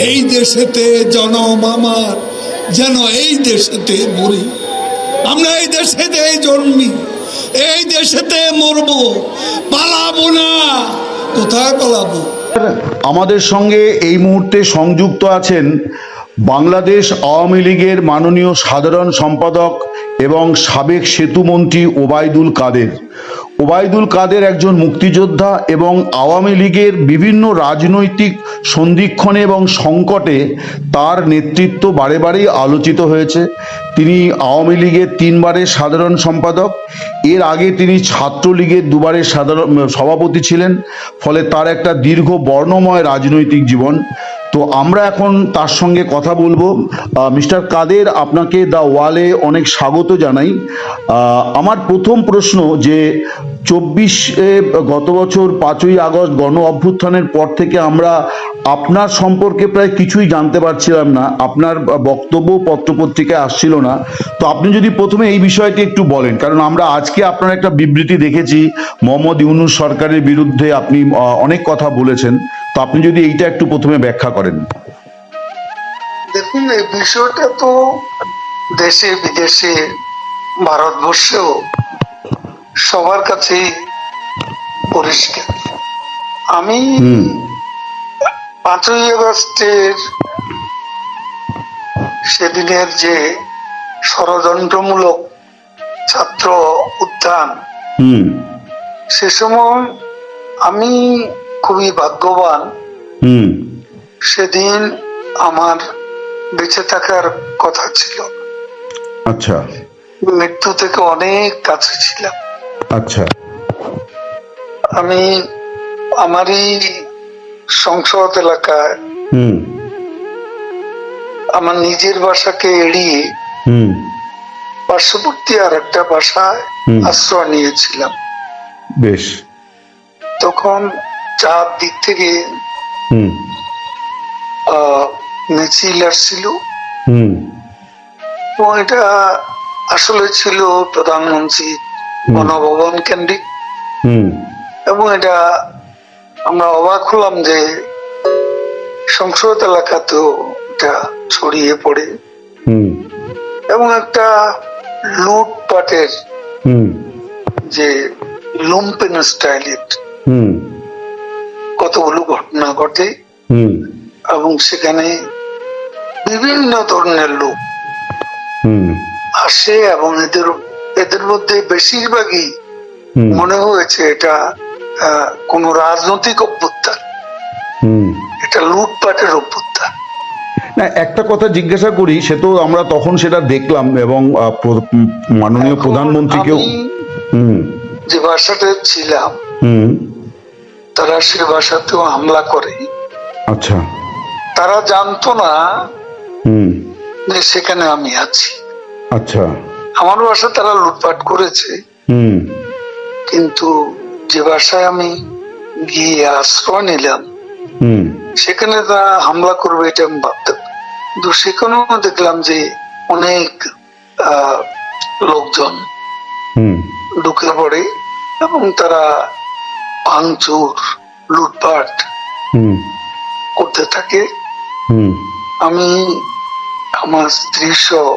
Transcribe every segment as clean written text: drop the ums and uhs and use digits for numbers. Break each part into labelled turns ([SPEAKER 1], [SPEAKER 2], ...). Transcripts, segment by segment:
[SPEAKER 1] এই দেশেতে জনম আমার, যেন এই দেশেতে মরি। আমরা এই দেশেতে জন্মি, এই দেশেতে মরবো, পালাবো না। কোথায় পালাবো?
[SPEAKER 2] আমাদের সঙ্গে এই মুহূর্তে সংযুক্ত আছেন বাংলাদেশ আওয়ামী লীগের মাননীয় সাধারণ সম্পাদক এবং সাবেক সেতুমন্ত্রী ওবায়দুল কাদের। ওবায়দুল কাদের একজন মুক্তিযোদ্ধা এবং আওয়ামী লীগের বিভিন্ন রাজনৈতিক সন্ধিক্ষণে এবং সংকটে তার নেতৃত্ব বারে বারেই আলোচিত হয়েছে। তিনি আওয়ামী লীগের 3 বারের সাধারণ সম্পাদক, এর আগে তিনি ছাত্রলীগের 2 বারের সাধারণ সভাপতি ছিলেন, ফলে তার একটা দীর্ঘ বর্ণময় রাজনৈতিক জীবন। তো আমরা এখন তার সঙ্গে কথা বলবো। মিস্টার কাদের, আপনাকে দ্য ওয়ালে অনেক স্বাগত জানাই। আমার প্রথম প্রশ্ন যে 24 গত বছর 5ই আগস্ট গণ অভ্যুত্থানের পর থেকে আমরা আপনার সম্পর্কে প্রায় কিছুই জানতে পারছিলাম না, আপনার বক্তব্য পত্রপত্রিকায় আসছিল না। তো আপনি যদি প্রথমে এই বিষয়টি একটু বলেন, কারণ আমরা আজকে আপনার একটা বিবৃতি দেখেছি, মোহাম্মদ ইউনূস সরকারের বিরুদ্ধে আপনি অনেক কথা বলেছেন। তো আপনি যদি এইটা একটু প্রথমে ব্যাখ্যা করেন।
[SPEAKER 3] দেখুন, এই বিষয়টা তো দেশে বিদেশে ভারতবর্ষেও সবার কাছেই পরিষ্কার। আমি 5ই আগস্টের সেদিনের যে ষড়যন্ত্রমূলক ছাত্র উত্থান, সে সময় আমি খুবই ভাগ্যবান। সেদিন আমার বেঁচে থাকার কথা ছিল।
[SPEAKER 2] আচ্ছা।
[SPEAKER 3] মৃত্যু থেকে অনেক কাছে ছিলাম।
[SPEAKER 2] আচ্ছা।
[SPEAKER 3] আমি আমারই সংসদ এলাকায় আমার নিজের বাসাকে এড়িয়ে পার্শ্ববর্তী আর একটা বাসায় আশ্রয় নিয়েছিলাম।
[SPEAKER 2] বেশ।
[SPEAKER 3] তখন 4 দিক থেকে মিছিল আসছিল। এটা আসলে ছিল প্রধানমন্ত্রী গণভবন কেন্দ্রিক, এবং এটা আমরা অবাক হলাম যে সংসদ এলাকাতেও এটা ছড়িয়ে পড়ে, এবং একটা লুটপাটের যে লুম্পেন স্টাইলের কতগুলো ঘটনা ঘটে, এবং সেখানে বিভিন্ন ধরনের লোক আসে, এবং এদের মধ্যে বেশিরভাগই মনে হয়েছে এটা কোন রাজনৈতিক অভ্যুত্থান, এটা লুটপাটের অভ্যুত্থান।
[SPEAKER 2] না, একটা কথা জিজ্ঞাসা করি, সে তো আমরা তখন সেটা দেখলাম এবং মাননীয় প্রধানমন্ত্রীকেও
[SPEAKER 3] যে বাসাতে ছিলাম তারা সে বাসাতেও হামলা করে।
[SPEAKER 2] আচ্ছা।
[SPEAKER 3] তারা জানতো না যে সেখানে আমি আছি।
[SPEAKER 2] আচ্ছা।
[SPEAKER 3] আমার বাসা তারা লুটপাট করেছে, কিন্তু যে বাসায় আমি গিয়ে আশ্রয় নিলাম সেখানে তারা হামলা করবে এটা আমি ভাবতাম। কিন্তু সেখানেও দেখলাম যে অনেক লোকজন ঢুকে পড়ে এবং তারা ভাঙচুর লুটপাট করতে থাকে। আমি আমার স্ত্রী সহ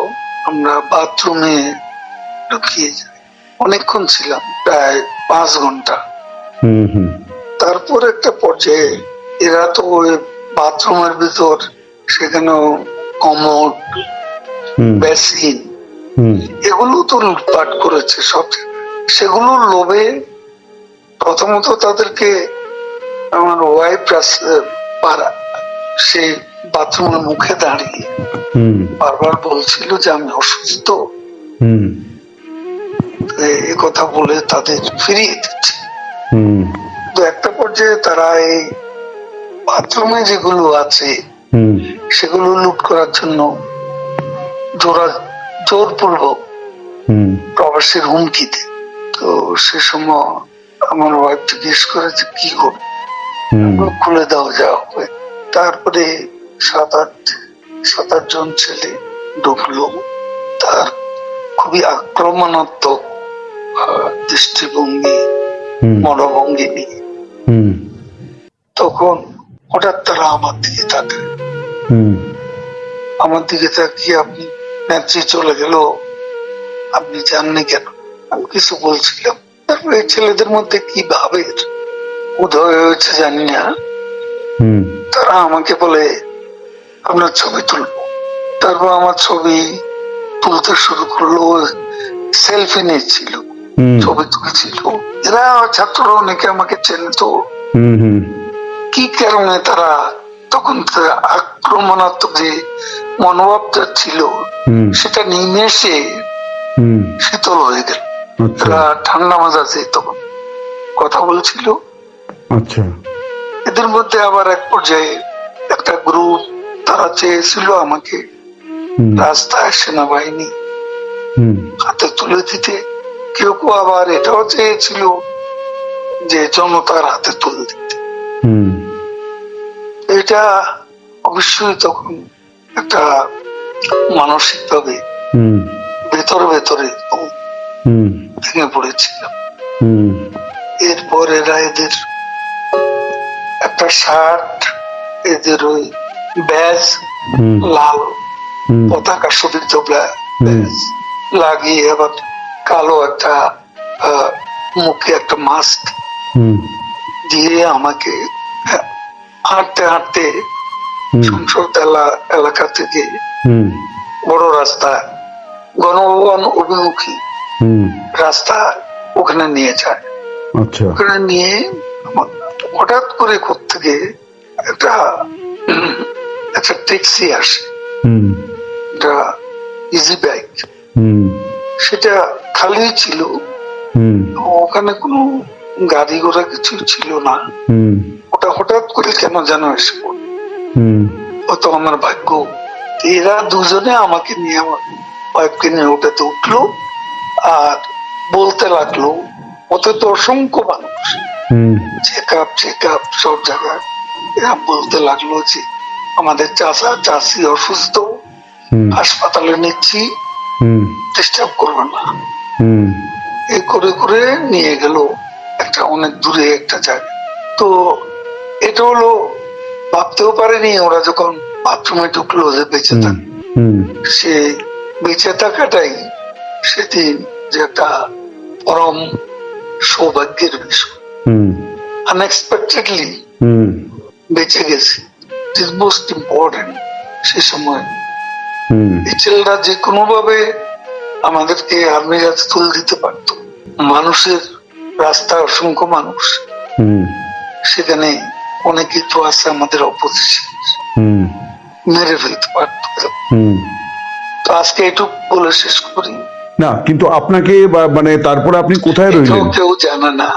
[SPEAKER 3] আমরা বাথরুমে ঢুকিয়ে যাই, অনেকক্ষণ ছিলাম, প্রায় 5 ঘন্টা। তারপর একটা পর্যায়ে এরা তো ওই বাথরুমের ভিতর সেখানেও কমোড, বেসিন, এগুলো তো লুটপাট করেছে সব। সেগুলোর লোভে প্রথমত তাদেরকে আমার ওয়াইফ সেই বাথরুমের মুখে দাঁড়িয়ে বারবার বলছিল যে আমি অসুস্থ, এই কথা বলে তাদের ফিরিয়ে দিচ্ছে। তো একটা পর্যায়ে তারা এই বাথরুমে যেগুলো আছে সেগুলো লুট করার জন্য জোরপূর্বক প্রবাসীর হুমকি দেয়। তো সে সময় আমার ওয়াইফ জিজ্ঞেস করে যে কি করবো, খুলে দাও যা হবে। তারপরে 7-8 জন ছেলে ঢুকলো। তার খুবই আক্রমণাত্মক দৃষ্টিভঙ্গি, মনোভঙ্গি নিয়ে। তখন হঠাৎ তারা আমার দিকে তাকায়
[SPEAKER 2] হুম
[SPEAKER 3] আমার দিকে তাকিয়ে আপনি নেত্রী চলে গেল, আপনি জাননি কেন? আমি কিছু বলছিলাম। তারপরে এই ছেলেদের মধ্যে কি ভাবের উদয় হয়েছে জানি না,
[SPEAKER 2] হুম
[SPEAKER 3] তারা আমাকে বলে আপনার ছবি তুলবো। তারপর আমার ছবি তুলতে শুরু করলো, সেলফি নিচ্ছিল,
[SPEAKER 2] হুম
[SPEAKER 3] ছবি তুলছিল। এরা ছাত্র অনেকে আমাকে চেনতো।
[SPEAKER 2] হুম হুম
[SPEAKER 3] কি কারণে তারা তখন আক্রমণাত্মক যে মনোভাবটা ছিল
[SPEAKER 2] হুম
[SPEAKER 3] সেটা নিমেষে
[SPEAKER 2] হুম
[SPEAKER 3] শীতল হয়ে গেল।
[SPEAKER 2] আচ্ছা
[SPEAKER 3] তারা ঠান্ডা মাজাজে তখন কথা বলছিল।
[SPEAKER 2] আচ্ছা
[SPEAKER 3] এদের মধ্যে আবার এক পর্যায়ে একটা গ্রুপ, তারা চেয়েছিল আমাকে
[SPEAKER 2] হুম
[SPEAKER 3] রাস্তায় সেনাবাহিনী
[SPEAKER 2] হুম
[SPEAKER 3] হাতে তুলে দিতে। কেউ কেউ আবার এটাও চেয়েছিল যে জনতার হাতে তুলে দিতে।
[SPEAKER 2] হুম
[SPEAKER 3] এটা অবশ্যই তখন একটা মানসিক ভাবে
[SPEAKER 2] হুম
[SPEAKER 3] ভেতরে ভেতরে
[SPEAKER 2] হুম
[SPEAKER 3] ভেঙে পড়েছিলাম।
[SPEAKER 2] হুম
[SPEAKER 3] এরপর এরা এদের একটা শার্ট, এদের ওই ব্যাজ,
[SPEAKER 2] হুম
[SPEAKER 3] লাল
[SPEAKER 2] হুম
[SPEAKER 3] পতাকা শোভিত ব্যাজ লাগিয়ে আবার কালো একটা মুখে একটা মাস্ক
[SPEAKER 2] হুম
[SPEAKER 3] দিয়ে আমাকে হাঁটতে হাঁটতে
[SPEAKER 2] হুম
[SPEAKER 3] সংসদ এলাকা থেকে
[SPEAKER 2] হুম
[SPEAKER 3] বড় রাস্তা, গণভবন অভিমুখী
[SPEAKER 2] হুম
[SPEAKER 3] রাস্তা, ওখানে নিয়ে যায়।
[SPEAKER 2] আচ্ছা
[SPEAKER 3] ওখানে নিয়ে হঠাৎ করে কোত্থেকে একটা একটা ট্যাক্সি আসে,
[SPEAKER 2] হুম
[SPEAKER 3] একটা ইজি বাইক,
[SPEAKER 2] হুম
[SPEAKER 3] সেটা খালি ছিল।
[SPEAKER 2] হুম
[SPEAKER 3] ওখানে কোনো গাড়ি ঘোড়া কিছু ছিল না।
[SPEAKER 2] হুম
[SPEAKER 3] ওটা হঠাৎ করে কেন যেন এসে পড়ল।
[SPEAKER 2] হুম
[SPEAKER 3] তো আমার ভাগ্য, এরা দুজনে আমাকে নিয়ে, আমার ওয়াইফকে নিয়ে ওটাতে উঠলো আর বলতে লাগলো, ওতে তো অসংখ্য মানুষ,
[SPEAKER 2] হুম
[SPEAKER 3] চেক আপ সব জায়গায়। এরা বলতে লাগলো যে আমাদের চাচা চাচি অসুস্থ,
[SPEAKER 2] হুম
[SPEAKER 3] হাসপাতালে নিচ্ছি,
[SPEAKER 2] হুম
[SPEAKER 3] ডিস্টার্ব করবে না।
[SPEAKER 2] হুম
[SPEAKER 3] এই করে করে নিয়ে গেল একটা অনেক দূরে একটা জায়গা। তো এটা হলো, ভাবতেও পারেনি ওরা যখন বাথরুমে ঢুকলো যে বেঁচে
[SPEAKER 2] হুম
[SPEAKER 3] থাক,
[SPEAKER 2] হুম
[SPEAKER 3] সে বেঁচে থাকাটাই সেদিন যে একটা পরম সৌভাগ্যের বিষয়।
[SPEAKER 2] হুম
[SPEAKER 3] আনএক্সপেক্টেডলি
[SPEAKER 2] হুম
[SPEAKER 3] বেঁচে গেছে, ইট ইজ মোস্ট ইম্পর্টেন্ট। সে সময়
[SPEAKER 2] হুম
[SPEAKER 3] এই ছেলেরা যে কোনো ভাবে আমাদেরকে আর্মির হাতে তুলে দিতে পারত। মানুষের রাস্তায় অসংখ্য মানুষ,
[SPEAKER 2] হুম
[SPEAKER 3] সেখানে অনেকেই তো আছে আমাদের অপোজিশন,
[SPEAKER 2] হুম
[SPEAKER 3] মেরে ফেলতে পারত।
[SPEAKER 2] হুম
[SPEAKER 3] তো আজকে এটুকু বলে শেষ করি।
[SPEAKER 2] না কিন্তু আপনাকে মানে তারপরে আপনি কোথায়
[SPEAKER 3] এটাও
[SPEAKER 2] রইলেন?
[SPEAKER 3] কেউ জানে না,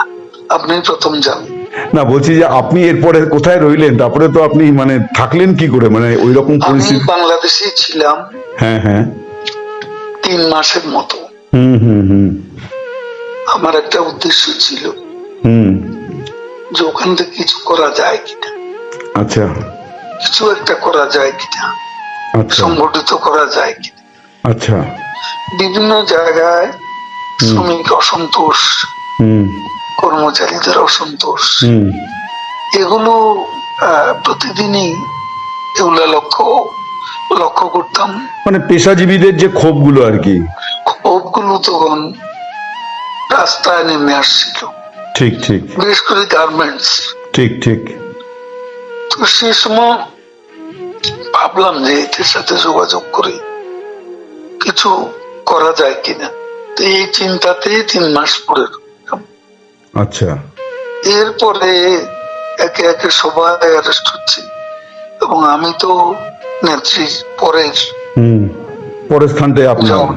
[SPEAKER 3] আপনি প্রথম জানেন।
[SPEAKER 2] না বলছি যে আপনি এরপরে কোথায় রইলেন, তারপরে তো আপনি মানে থাকলেন কি করে, মানে ওই রকম
[SPEAKER 3] আমি
[SPEAKER 2] পরিস্থিতি?
[SPEAKER 3] বাংলাদেশে ছিলাম
[SPEAKER 2] হ্যাঁ হ্যাঁ
[SPEAKER 3] 3 মাসের মতো।
[SPEAKER 2] হুম হুম হুম
[SPEAKER 3] আমার একটা উদ্দেশ্য ছিল
[SPEAKER 2] হুম
[SPEAKER 3] যে ওখান থেকে কিছু করা যায় কিনা,
[SPEAKER 2] আচ্ছা
[SPEAKER 3] কিছু একটা করা যায় কিনা,
[SPEAKER 2] আচ্ছা
[SPEAKER 3] সংগঠিত করা যায় কিনা।
[SPEAKER 2] আচ্ছা
[SPEAKER 3] বিভিন্ন জায়গায় শ্রমিক অসন্তোষ,
[SPEAKER 2] হুম
[SPEAKER 3] কর্মচারীদের অসন্তোষ,
[SPEAKER 2] হুম
[SPEAKER 3] এগুলো প্রতিদিনই এগুলো লক্ষ্য করতাম।
[SPEAKER 2] মানে পেশাজীবীদের যে ক্ষোভগুলো আর কি।
[SPEAKER 3] ক্ষোভগুলো তখন রাস্তায় নেমে আসছিল,
[SPEAKER 2] ঠিক ঠিক
[SPEAKER 3] বিশেষ করে গার্মেন্টস।
[SPEAKER 2] ঠিক ঠিক
[SPEAKER 3] তো সে সময় ভাবলাম যে এদের সাথে যোগাযোগ করে কিছু করা যায় কিনা। তো এই চিন্তাতে 3 মাস পরে
[SPEAKER 2] আচ্ছা
[SPEAKER 3] এরপরে একে একে সবাই অ্যারেস্ট হচ্ছে এবং আমি তো নেত্রীর পরের
[SPEAKER 2] হুম পরের স্থানটাই আপনার।
[SPEAKER 3] যেমন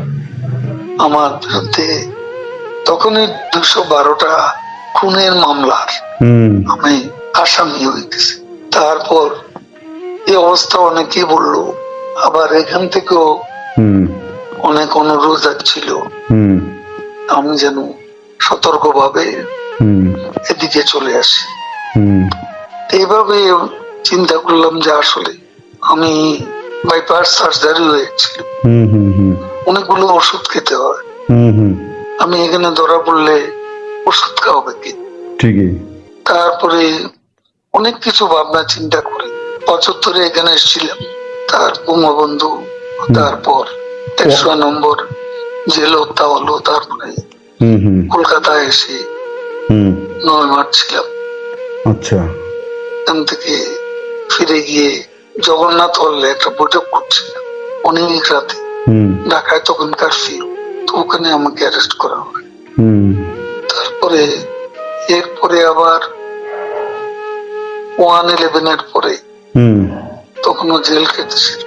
[SPEAKER 3] আমার বিরুদ্ধে তখনই 212টা খুনের মামলার
[SPEAKER 2] হুম
[SPEAKER 3] আমি আসামি হয়ে গেছি। তারপর এই অবস্থা অনেকেই বললো, আবার এখান থেকেও
[SPEAKER 2] হুম
[SPEAKER 3] অনেক অনুরোধ ছিল
[SPEAKER 2] হুম
[SPEAKER 3] আমি যেন সতর্কভাবে
[SPEAKER 2] হুম
[SPEAKER 3] এদিকে চলে আসি।
[SPEAKER 2] হুম
[SPEAKER 3] এইভাবে চিন্তা করলাম যে আসলে আমি বাইপাস সার্জারি হয়েছিল,
[SPEAKER 2] হুম হুম হুম
[SPEAKER 3] অনেকগুলো ওষুধ খেতে হয়।
[SPEAKER 2] হুম হুম
[SPEAKER 3] আমি এখানে ধরা পড়লে ওষুধ খাওয়াবে কি?
[SPEAKER 2] ঠিকই
[SPEAKER 3] তারপরে অনেক কিছু ভাবনা চিন্তা করে 75-এ এখানে এসেছিলাম। তার বঙ্গবন্ধু, তারপর 100 নম্বর জেল হত্যা হলো, তারপরে কলকাতায় এসে 9 মাস ছিলাম।
[SPEAKER 2] আচ্ছা।
[SPEAKER 3] এখান থেকে ফিরে গিয়ে জগন্নাথ হলে একটা বৈঠক করছিলাম অনেক রাতে, ঢাকায় তখন কারফিউ, তো ওখানে আমাকে অ্যারেস্ট করা হয়। তারপরে এরপরে আবার 1/11 পরে তখনও জেল খেটেছিল।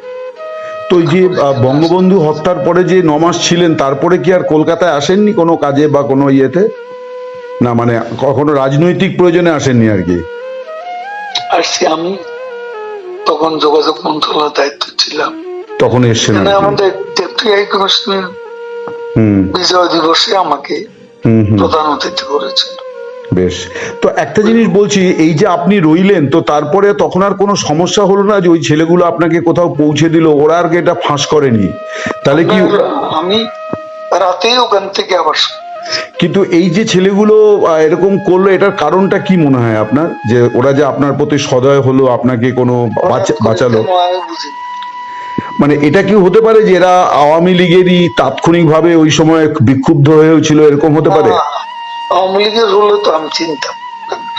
[SPEAKER 2] তো এই যে বঙ্গবন্ধু হত্যার পরে যে 9 মাস ছিলেন, তারপরে কি আর কলকাতায় আসেননি কোনো কাজে বা কোনো ইয়েতে? না মানে কখনো রাজনৈতিক প্রয়োজনে আসেননি আর কি?
[SPEAKER 3] আসছি, আমি তখন যোগাযোগ মন্ত্রণালয়ের দায়িত্ব ছিলাম,
[SPEAKER 2] তখন এসছেন
[SPEAKER 3] আমাদের ডেপুটি হাই কমিশনার বিজয় দিবসে আমাকে প্রধান অতিথি করেছিল।
[SPEAKER 2] বেশ। তো একটা জিনিস বলছি, এই যে আপনি রইলেন, তো তারপরে তখন আর কোনো সমস্যা হলো না যে ওই ছেলেগুলো আপনাকে কোথাও পৌঁছে দিল, ওরা আর কি এটা ফাঁস করেনি? তাহলে কি
[SPEAKER 3] আমি রাতেই ওখান থেকে আবার,
[SPEAKER 2] কিন্তু এই যে ছেলেগুলো এরকম করলো, এটার কারণটা কি মনে হয় আপনার, যে ওরা যে আপনার প্রতি সদয় হলো, আপনাকে কোনো বাঁচালো? মানে এটা কি হতে পারে যে এরা আওয়ামী লীগেরই তাৎক্ষণিকভাবে ওই সময় বিক্ষুব্ধ হয়েছিল, এরকম হতে পারে?
[SPEAKER 3] আওয়ামী লীগের হলে তো আমি চিন্তা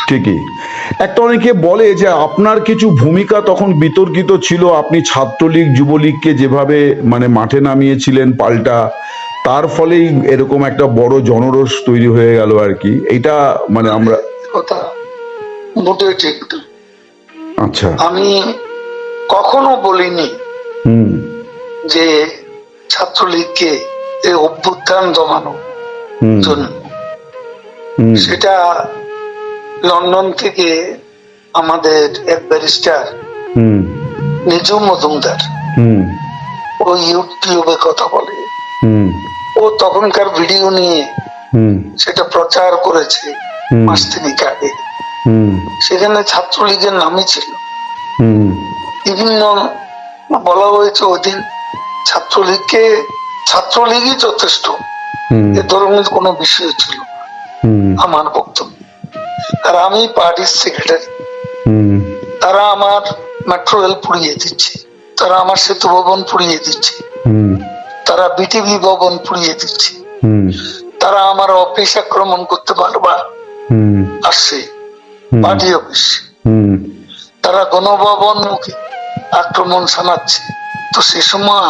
[SPEAKER 2] ঠিকই। একটা অনেকে বলে যে আপনার কিছু ভূমিকা তখন বিতর্কিত ছিল, আপনি ছাত্রলীগ যুবলীগকে যেভাবে মানে মাঠে নামিয়েছিলেন পাল্টা, তার ফলেই এরকম একটা বড় জনরোষ তৈরি হয়ে গেল আর কি। এটা মানে আমরা
[SPEAKER 3] কথা মোটেই ঠিক না।
[SPEAKER 2] আচ্ছা।
[SPEAKER 3] আমি কখনো বলিনি যে ছাত্রলীগকে এই অভ্যুত্থান দমানোর জন্য। সেটা লন্ডন থেকে আমাদের এক ব্যারিস্টার নিজু মজুমদার, ও ইউটিউবে কথা বলে, ও তখনকার ভিডিও নিয়ে সেটা প্রচার করেছে মাস তিনেক আগে। সেখানে ছাত্রলীগের নামই ছিল, বিভিন্ন বলা হয়েছে ওই দিন ছাত্রলীগই যথেষ্ট, এ ধরনের কোনো বিষয় ছিল আমার বক্তব্য। আর আমি পার্টির সেক্রেটারি, তারা আমার মেট্রো রেল পুড়িয়ে দিচ্ছে, তারা আমার সেতু ভবন পুড়িয়ে দিচ্ছে, তারা বিটিভি ভবন পুড়িয়ে দিচ্ছে, তারা আমার অফিস আক্রমণ করতে বারবার আসছে, পার্টি অফিস, তারা গণভবন মুখে আক্রমণ শানাচ্ছে। তো সে সময়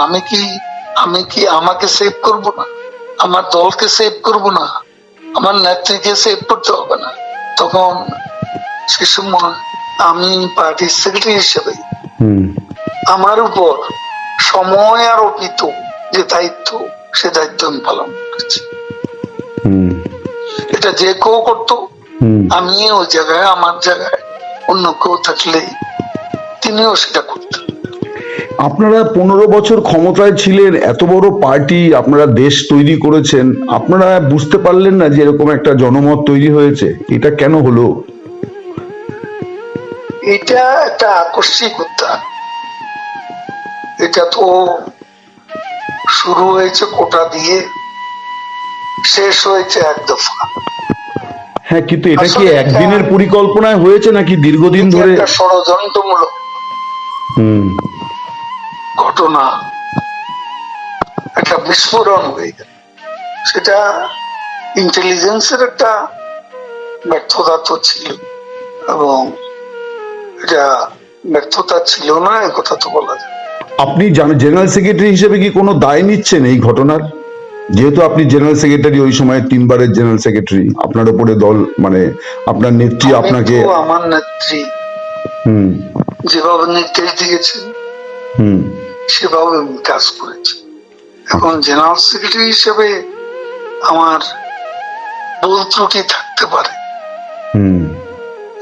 [SPEAKER 3] আমি কি আমাকে সেভ করব না? আমার দলকে সেভ করব না? আমার নেত্রীকে সেভ করতে হবে না? তখন সে সময় আমি পার্টির সেক্রেটারি হিসেবে আমার উপর সময় আরোপিত যে দায়িত্ব, সে দায়িত্ব আমি পালন করেছি। এটা যে কেউ করতো, আমি ওই জায়গায়, আমার জায়গায় অন্য কেউ থাকলে তিনিও সেটা করতেন।
[SPEAKER 2] আপনারা 15 বছর ক্ষমতায় ছিলেন, এত বড় পার্টি, আপনারা দেশ তৈরি করেছেন, আপনারা বুঝতে পারলেন না যে এরকম একটা জনমত তৈরি হয়েছে? এটা কেন হলো?
[SPEAKER 3] এটা একটা আকস্মিক উত্থান। এটা তো শুরু হয়েছে কোটা দিয়ে, শেষ হয়েছে এক দফা।
[SPEAKER 2] হ্যাঁ, কিন্তু এটা কি একদিনের পরিকল্পনায় হয়েছে নাকি দীর্ঘদিন ধরে?
[SPEAKER 3] একটা ষড়যন্ত্রমূলক ঘটনা, একটা বিস্ফোরণ হয়ে গেল। সেটা ইন্টেলিজেন্সের একটা ব্যর্থতা তো ছিল, এবং এটা ব্যর্থতা ছিল না এ কথা তো বলা যায়।
[SPEAKER 2] আপনি জেনারেল সেক্রেটারি হিসেবে কি কোনো দায় নিচ্ছেন এই ঘটনার? যেহেতু আপনি জেনারেল সেক্রেটারি, ওই সময় 3 বারের জেনারেল সেক্রেটারি, আপনার উপরে দল মানে আপনার নেত্রী আপনাকে,
[SPEAKER 3] আমার নেত্রী যেভাবে নির্দেশ দিয়েছেন সেভাবে আমি কাজ করেছি। এখন জেনারেল সেক্রেটারি হিসেবে আমার ভুল ত্রুটি থাকতে পারে,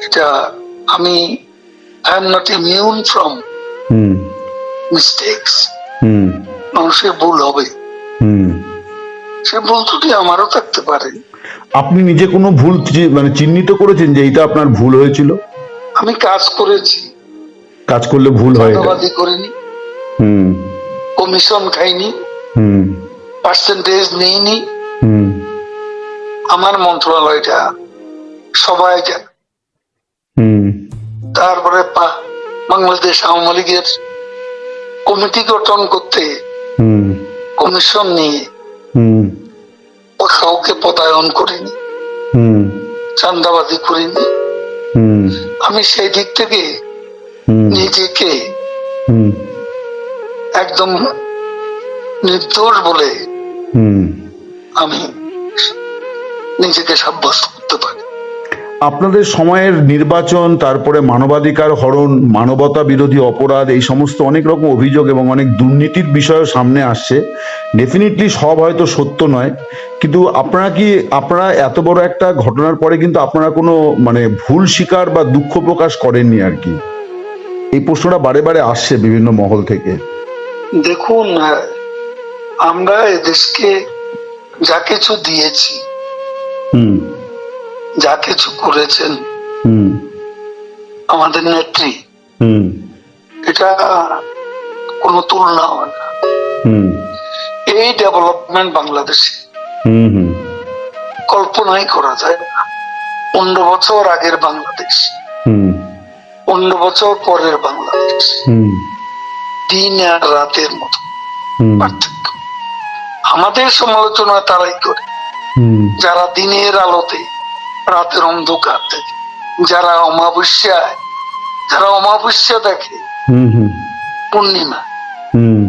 [SPEAKER 3] এটা আমি I am not immune from mistakes. মানুষের ভুল হবে, সে ভুল ত্রুটি আমারও থাকতে পারে।
[SPEAKER 2] আপনি নিজে কোনো ভুল মানে চিহ্নিত করেছেন যে এইটা আপনার ভুল হয়েছিল?
[SPEAKER 3] আমি কাজ করেছি,
[SPEAKER 2] কাজ করলে ভুল হয়,
[SPEAKER 3] চাঁদাবাজি করিনি, কমিশন খাইনি, পার্সেন্টেজ নেইনি, আমার মন্ত্রণালয়টা সবাই জানে। তারপরে বাংলাদেশ আওয়ামী লীগের কমিটি গঠন করতে
[SPEAKER 2] হুম
[SPEAKER 3] কমিশন নিয়ে
[SPEAKER 2] হুম
[SPEAKER 3] কাউকে পদায়ন করিনি,
[SPEAKER 2] হুম
[SPEAKER 3] চাঁদাবাজি করিনি।
[SPEAKER 2] হুম
[SPEAKER 3] আমি সেই দিক থেকে
[SPEAKER 2] হুম
[SPEAKER 3] নিজেকে
[SPEAKER 2] হুম
[SPEAKER 3] একদম নির্দোষ বলে
[SPEAKER 2] হুম
[SPEAKER 3] আমি নিজেকে সাব্যস্ত করতে পারি।
[SPEAKER 2] আপনাদের সময়ের নির্বাচন, তারপরে মানবাধিকার হরণ, মানবতা বিরোধী অপরাধ, এই সমস্ত অনেক রকম অভিযোগ এবং অনেক দুর্নীতির বিষয়ও সামনে আসছে। ডেফিনেটলি সব হয়তো সত্য নয়, কিন্তু আপনারা এত বড় একটা ঘটনার পরে কিন্তু আপনারা কোনো মানে ভুল স্বীকার বা দুঃখ প্রকাশ করেননি আর কি? এই প্রশ্নটা বারে বারে আসছে বিভিন্ন মহল থেকে।
[SPEAKER 3] দেখুন, আমরা এদেশকে যা কিছু দিয়েছি,
[SPEAKER 2] হুম
[SPEAKER 3] যা কিছু করেছেন
[SPEAKER 2] হুম
[SPEAKER 3] আমাদের নেত্রী,
[SPEAKER 2] হুম
[SPEAKER 3] এটা কোনো তুলনা হয় না।
[SPEAKER 2] হুম
[SPEAKER 3] এই ডেভেলপমেন্ট বাংলাদেশে
[SPEAKER 2] হুম হুম
[SPEAKER 3] কল্পনাই করা যায় না। 15 বছর আগের বাংলাদেশ,
[SPEAKER 2] হুম
[SPEAKER 3] 15 বছর পরের বাংলাদেশ,
[SPEAKER 2] হুম
[SPEAKER 3] দিন আর রাতের মতো
[SPEAKER 2] হুম
[SPEAKER 3] পার্থক্য। আমাদের সমালোচনা তারাই করে
[SPEAKER 2] হুম
[SPEAKER 3] যারা দিনের আলোতে রাতের অন্ধকার দেখে, যারা অমাবস্যা দেখে
[SPEAKER 2] হুম হুম
[SPEAKER 3] পূর্ণিমা,
[SPEAKER 2] হুম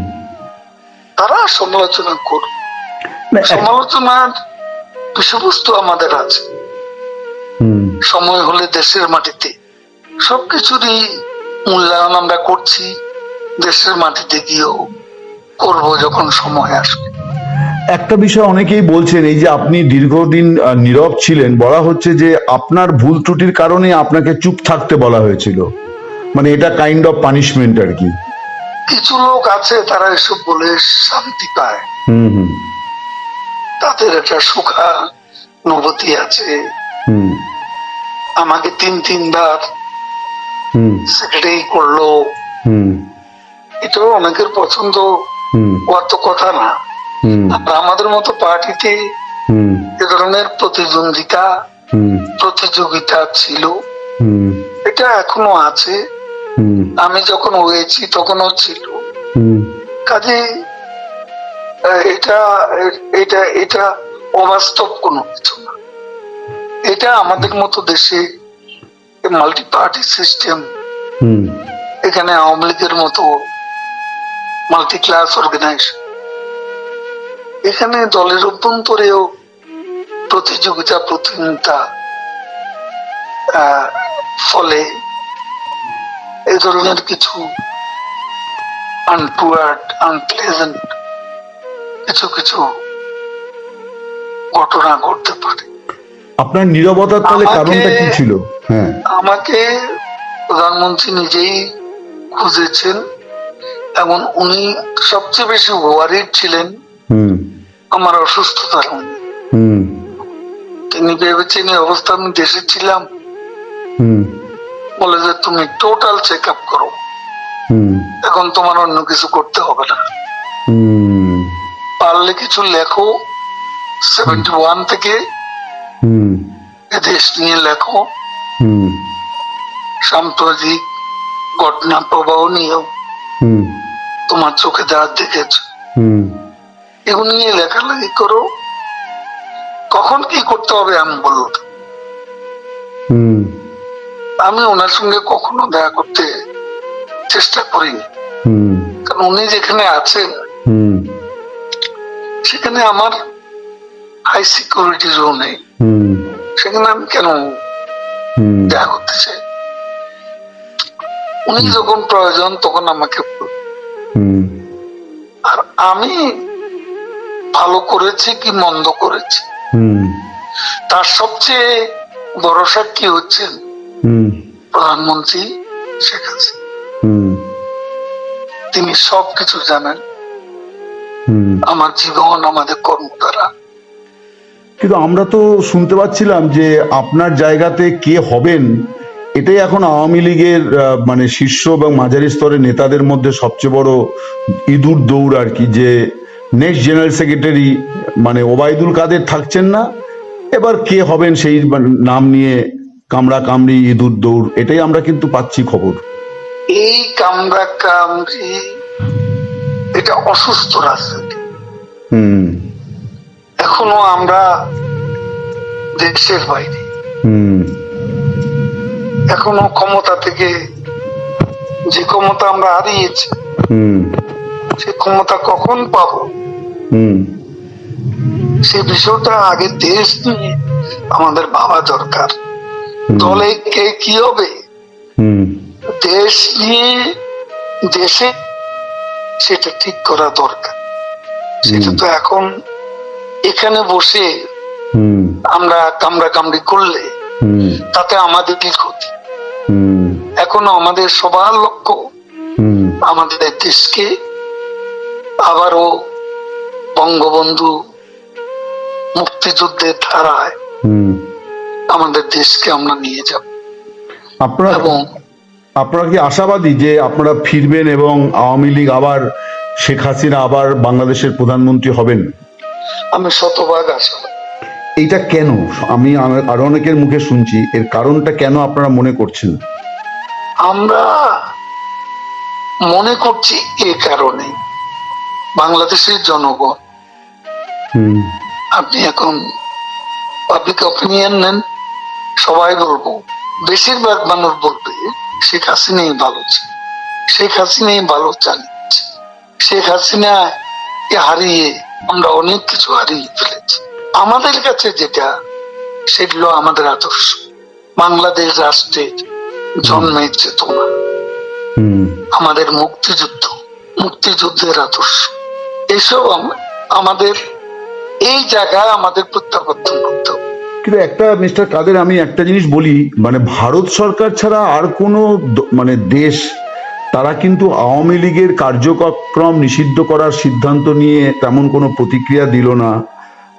[SPEAKER 3] তারা সমালোচনা করবে।
[SPEAKER 2] না,
[SPEAKER 3] সমালোচনার বিষয়বস্তু আমাদের আছে।
[SPEAKER 2] হুম
[SPEAKER 3] সময় হলে দেশের মাটিতে সবকিছুরই মূল্যায়ন আমরা করছি, দেশের মাটিতে গিয়েও করব যখন সময় আসবে।
[SPEAKER 2] একটা বিষয় অনেকেই বলছেন, এই যে আপনি দীর্ঘদিন নীরব ছিলেন, বলা হচ্ছে যে আপনার ভুল ত্রুটির কারণে আপনাকে চুপ থাকতে বলা হয়েছিল, মানে এটা কাইন্ড অফ পানিশমেন্ট আর কি।
[SPEAKER 3] কিছু লোক আছে তারা এসব বলে শান্তি পায়,
[SPEAKER 2] হুম হুম
[SPEAKER 3] তাদের একটা সুখানুভূতি আছে।
[SPEAKER 2] হুম
[SPEAKER 3] আমাকে তিনবার
[SPEAKER 2] হুম
[SPEAKER 3] সেক্রেটারি করলো,
[SPEAKER 2] হুম
[SPEAKER 3] এটাও অনেকের পছন্দ
[SPEAKER 2] হুম
[SPEAKER 3] হওয়ার তো কথা না।
[SPEAKER 2] হুম
[SPEAKER 3] আর আমাদের মতো পার্টিতে
[SPEAKER 2] হুম
[SPEAKER 3] এ ধরনের
[SPEAKER 2] হুম
[SPEAKER 3] প্রতিযোগিতা ছিল,
[SPEAKER 2] হুম
[SPEAKER 3] এটা এখনো আছে।
[SPEAKER 2] হুম
[SPEAKER 3] আমি যখন হয়েছি তখনও ছিল।
[SPEAKER 2] হুম
[SPEAKER 3] কাজে এটা এটা এটা অবাস্তব কোনো কিছু না। এটা আমাদের মতো দেশে মাল্টি পার্টি সিস্টেম,
[SPEAKER 2] হুম
[SPEAKER 3] এখানে আওয়ামী লীগের মতো মাল্টি ক্লাস অর্গানাইজেশন, এখানে দলের অভ্যন্তরেও প্রতিযোগিতা প্রতিযোগিতা ফলে এই ধরনের কিছু আনপ্লেজেন্ট কিছু কিছু ঘটনা ঘটতে পারে।
[SPEAKER 2] আপনার নীরবতার তাহলে কারণটা কি ছিল? হ্যাঁ,
[SPEAKER 3] আমাকে প্রধানমন্ত্রী নিজেই খুঁজেছেন এবং উনি সবচেয়ে বেশি ওয়ারিড ছিলেন
[SPEAKER 2] হুম
[SPEAKER 3] আমার অসুস্থতার।
[SPEAKER 2] হুম
[SPEAKER 3] তিনি ভেবেছেন এই অবস্থা আমি দেশে ছিলাম,
[SPEAKER 2] হুম
[SPEAKER 3] বলে যে তুমি টোটাল চেক আপ করো,
[SPEAKER 2] হুম
[SPEAKER 3] এখন তোমার অন্য কিছু করতে হবে না,
[SPEAKER 2] হুম
[SPEAKER 3] পারলে কিছু লেখো, 71 থেকে
[SPEAKER 2] হুম
[SPEAKER 3] দেশ নিয়ে লেখো,
[SPEAKER 2] হুম
[SPEAKER 3] সাম্প্রতিক ঘটনা প্রবাহ নিয়েও
[SPEAKER 2] হুম
[SPEAKER 3] তোমার চোখে যা দেখেছ
[SPEAKER 2] হুম
[SPEAKER 3] এগুলো নিয়ে লেখালেখি করো, কখন কি করতে হবে আমি বলবো।
[SPEAKER 2] হুম
[SPEAKER 3] আমি ওনার সঙ্গে কখনো দেখা করতে চেষ্টা করিনি,
[SPEAKER 2] হুম
[SPEAKER 3] কারণ উনি যেখানে আছেন
[SPEAKER 2] হুম
[SPEAKER 3] সেখানে আমার হাই সিকিউরিটি জোন নেই,
[SPEAKER 2] হুম
[SPEAKER 3] সেখানে আমি কেন
[SPEAKER 2] হুম
[SPEAKER 3] দেখা করতে চাই? উনি যখন প্রয়োজন তখন আমাকে বলবেন।
[SPEAKER 2] হুম
[SPEAKER 3] আর আমি ভালো করেছি কি মন্দ করেছি
[SPEAKER 2] হুম
[SPEAKER 3] তার সবচেয়ে বড় সাক্ষী হচ্ছেন
[SPEAKER 2] হুম
[SPEAKER 3] প্রধানমন্ত্রী শেখ হাসিনা।
[SPEAKER 2] হুম
[SPEAKER 3] তিনি সবকিছু জানেন,
[SPEAKER 2] হুম
[SPEAKER 3] আমার জীবন, আমাদের কর্ম দ্বারা।
[SPEAKER 2] কিন্তু আমরা তো শুনতে পাচ্ছিলাম যে আপনার জায়গাতে কে হবেন, এটাই এখন আওয়ামী লীগের মানে শীর্ষ এবং মাঝারি স্তরের নেতাদের মধ্যে সবচেয়ে বড় ইঁদুর দৌড় আর কি, যে নেক্সট জেনারেল সেক্রেটারি মানে ওবায়দুল কাদের থাকছেন না, এবার কে হবেন সেই নাম নিয়ে কামড়া কামড়ি ইঁদুর দৌড়, এটাই আমরা কিন্তু পাচ্ছি খবর।
[SPEAKER 3] এই কামড়া কামড়ি এটা অসুস্থ রাজনীতি।
[SPEAKER 2] হুম
[SPEAKER 3] এখনো আমরা দেশের বাইরে,
[SPEAKER 2] হুম
[SPEAKER 3] এখনো ক্ষমতা থেকে যে ক্ষমতা আমরা হারিয়েছি
[SPEAKER 2] হুম
[SPEAKER 3] সে ক্ষমতা কখন পাবো
[SPEAKER 2] হুম
[SPEAKER 3] সে বিষয়টা আগে দেশ নিয়ে আমাদের ভাবা দরকার। দলে কে কি হবে
[SPEAKER 2] হুম
[SPEAKER 3] দেশ নিয়ে দেশে সেটা ঠিক করা দরকার। সেটা তো এখন এখানে বসে
[SPEAKER 2] হুম
[SPEAKER 3] আমরা কামড়া কামড়ি করলে
[SPEAKER 2] হুম
[SPEAKER 3] তাতে আমাদের কি ক্ষতি?
[SPEAKER 2] হুম
[SPEAKER 3] এখনো আমাদের সবার লক্ষ্য
[SPEAKER 2] হুম
[SPEAKER 3] আমাদের দেশকে আবারও বঙ্গবন্ধু মুক্তিযুদ্ধের ধারায়
[SPEAKER 2] হুম
[SPEAKER 3] আমাদের দেশকে আমরা নিয়ে যাব।
[SPEAKER 2] আপনারা
[SPEAKER 3] এবং
[SPEAKER 2] আপনারা কি আশাবাদী যে আপনারা ফিরবেন এবং আওয়ামী লীগ আবার শেখ হাসিনা আবার বাংলাদেশের প্রধানমন্ত্রী হবেন?
[SPEAKER 3] আমি শতভাগ আশাবাদী।
[SPEAKER 2] এইটা কেন? আমি আরো অনেকের মুখে শুনছি, এর কারণটা কেন আপনারা মনে করছেন?
[SPEAKER 3] আমরা মনে করছি এ কারণে বাংলাদেশের জনগণ,
[SPEAKER 2] হুম
[SPEAKER 3] আপনি এখন পাবলিক অপিনিয়ন নেন, সবাই বলবো, বেশিরভাগ মানুষ বলবে শেখ হাসিনাই ভালো ছিল, শেখ হাসিনাই ভালো চালিয়েছে, শেখ হাসিনা হারিয়ে আমরা অনেক কিছু হারিয়ে ফেলেছি। আমাদের কাছে যেটা সেগুলো আমাদের আদর্শ, বাংলাদেশ রাষ্ট্রের জন্মের চেতনা,
[SPEAKER 2] হুম
[SPEAKER 3] আমাদের মুক্তিযুদ্ধ, মুক্তিযুদ্ধের আদর্শ, এসব আমাদের এই জায়গায় আমাদের প্রত্যাবর্তন করতে হবে।
[SPEAKER 2] কিন্তু একটা মিস্টার কাদের, আমি একটা জিনিস বলি, মানে ভারত সরকার ছাড়া আর কোনো মানে দেশ তারা কিন্তু আওয়ামী লীগের কার্যক্রম নিষিদ্ধ করার সিদ্ধান্ত নিয়ে তেমন কোনো প্রতিক্রিয়া দিল না।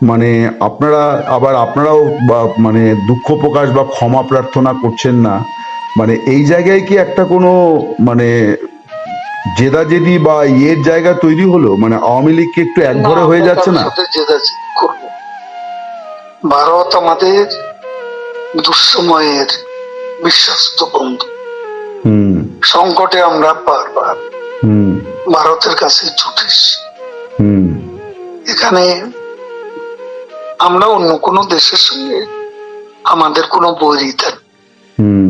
[SPEAKER 2] মানে আপনারাও মানে দুঃখ প্রকাশ বা ক্ষমা প্রার্থনা করছেন না। মানে এই জায়গায় কি একটা কোনো মানে জেদাজেদি বা ইয়ের জায়গা তৈরি হলো? মানে আওয়ামী লীগ কি একটু একঘরে হয়ে যাচ্ছে না?
[SPEAKER 3] করবো। ভারত আমাদের দুঃসময়ের বিশ্বস্ত বন্ধু।
[SPEAKER 2] হুম
[SPEAKER 3] সংকটে আমরা বারবার
[SPEAKER 2] হুম
[SPEAKER 3] ভারতের কাছে ছুটেছি।
[SPEAKER 2] হুম
[SPEAKER 3] এখানে আমরা অন্য কোনো দেশের সঙ্গে আমাদের কোনো বৈরিতা নেই।
[SPEAKER 2] হুম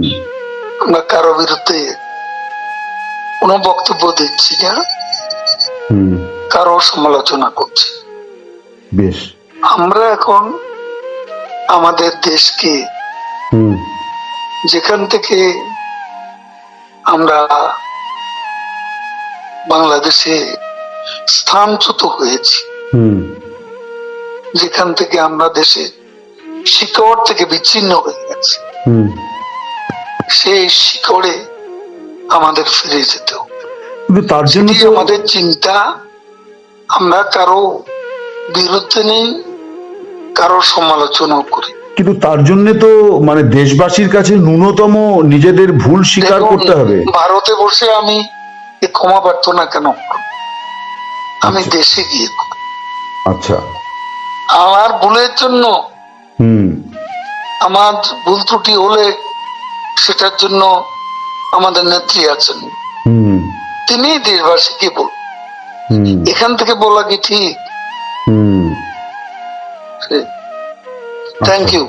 [SPEAKER 3] আমরা কারো বিরুদ্ধে কোনো বক্তব্য দিচ্ছি না,
[SPEAKER 2] হুম
[SPEAKER 3] কারো সমালোচনা করছি।
[SPEAKER 2] বেশ।
[SPEAKER 3] আমরা এখন আমাদের দেশকে
[SPEAKER 2] হুম
[SPEAKER 3] যেখান থেকে আমরা বাংলাদেশে স্থানচ্যুত হয়েছি,
[SPEAKER 2] হুম
[SPEAKER 3] যেখান থেকে আমরা দেশে শিকড় থেকে বিচ্ছিন্ন হয়ে গেছি,
[SPEAKER 2] হুম
[SPEAKER 3] সেই শিকড়ে আমাদের ফিরে যেতে হবে।
[SPEAKER 2] কিন্তু তার জন্য
[SPEAKER 3] সেটি
[SPEAKER 2] তো
[SPEAKER 3] আমাদের চিন্তা। আমরা কারো বিরুদ্ধে নেই, কারো সমালোচনাও করি।
[SPEAKER 2] কিন্তু তার জন্য তো মানে দেশবাসীর কাছে ন্যূনতম নিজেদের ভুল স্বীকার
[SPEAKER 3] দেখুন,
[SPEAKER 2] করতে হবে।
[SPEAKER 3] ভারতে বসে আমি এ ক্ষমা প্রার্থনা কেন করব? আমি
[SPEAKER 2] আচ্ছা।
[SPEAKER 3] দেশে গিয়ে করব।
[SPEAKER 2] আচ্ছা।
[SPEAKER 3] আমার ভুলের জন্য,
[SPEAKER 2] হুম
[SPEAKER 3] আমার ভুল ত্রুটি হলে সেটার জন্য আমাদের নেত্রী আছেন,
[SPEAKER 2] হুম
[SPEAKER 3] তিনি দেশবাসীকে বল,
[SPEAKER 2] হুম
[SPEAKER 3] এখান থেকে বলা কি ঠিক?
[SPEAKER 2] হুম
[SPEAKER 3] থ্যাংক ইউ।